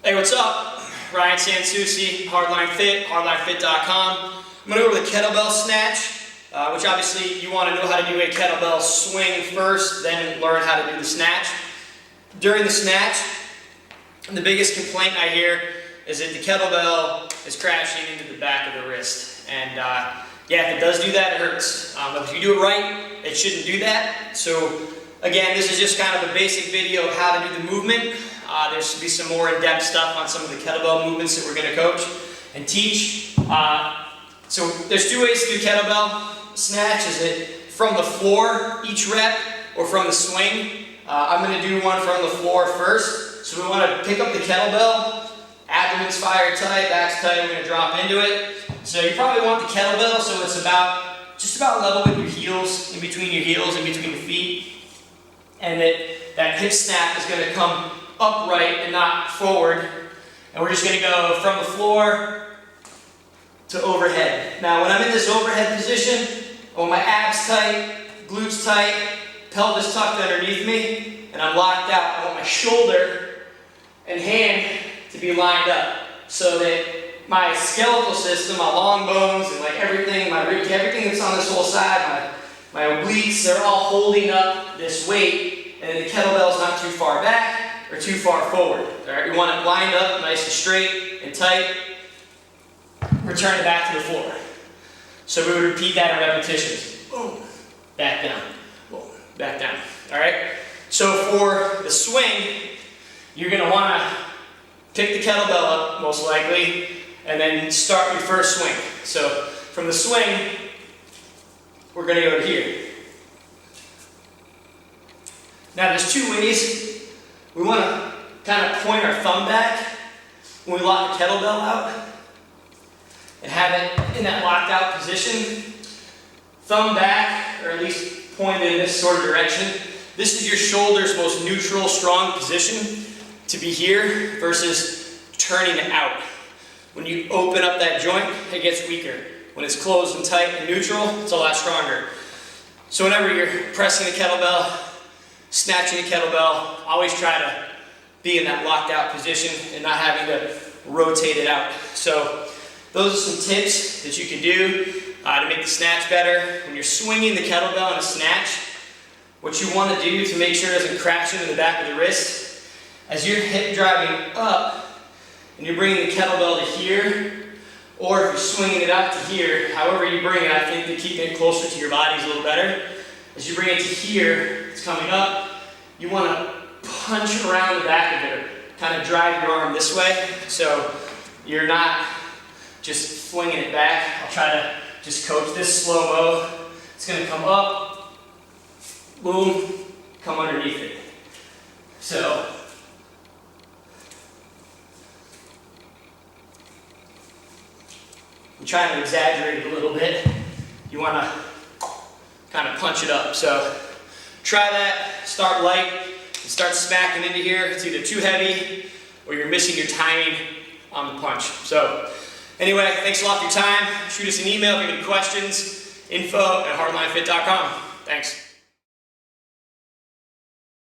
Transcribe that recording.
Hey, what's up? Ryan Sansoucy, Hardlinefit, hardlinefit.com. I'm going to go over the Kettlebell Snatch, which obviously you want to know how to do a kettlebell swing first, then learn how to do the snatch. During the snatch, the biggest complaint I hear is that the kettlebell is crashing into the back of the wrist. And yeah, if it does do that, it hurts. But if you do it right, it shouldn't do that. So again, this is just kind of a basic video of how to do the movement. There should be some more in-depth stuff on some of the kettlebell movements that we're going to coach and teach. So there's two ways to do kettlebell snatch. Is it from the floor each rep or from the swing? I'm going to do one from the floor first. So we want to pick up the kettlebell, abdomen's fired tight, back's tight, we're going to drop into it. So you probably want the kettlebell so it's just about level with your heels, in between your heels, in between your feet. And that hip snap is going to come upright and not forward. And we're just going to go from the floor to overhead. Now when I'm in this overhead position, I want my abs tight, glutes tight, pelvis tucked underneath me, and I'm locked out. I want my shoulder and hand to be lined up so that my skeletal system, my long bones, and like everything, my ribs, everything that's on this whole side, my obliques, they're all holding up this weight, and the kettlebell's not too far back or too far forward. All right, we want it lined up nice and straight and tight. Return it back to the floor. So we would repeat that in repetitions. Boom, back down, boom, back down. All right. So for the swing, you're going to want to pick the kettlebell up, most likely, and then start your first swing. So from the swing, we're going to go to here. Now there's two ways. We want to kind of point our thumb back when we lock the kettlebell out and have it in that locked out position. Thumb back, or at least pointed in this sort of direction. This is your shoulder's most neutral, strong position to be here versus turning it out. When you open up that joint, it gets weaker. When it's closed and tight and neutral, it's a lot stronger. So whenever you're pressing the kettlebell, snatching the kettlebell, always try to be in that locked out position and not having to rotate it out. So those are some tips that you can do to make the snatch better. When you're swinging the kettlebell in a snatch, what you want to do to make sure it doesn't crash into the back of the wrist, as you're hip driving up and you're bringing the kettlebell to here, or if you're swinging it out to here, however you bring it, I think to keep it closer to your body is a little better. As you bring it to here, it's coming up, you want to punch around the back of it, kind of drive your arm this way, so you're not just flinging it back. I'll try to just coach this slow-mo. It's going to come up, boom, come underneath it. So, I'm trying to exaggerate it a little bit. You want to kind of punch it up. So try that, start light, and start smacking into here. It's either too heavy or you're missing your timing on the punch. So anyway, thanks a lot for your time. Shoot us an email if you have any questions, info@hardlinefit.com. Thanks.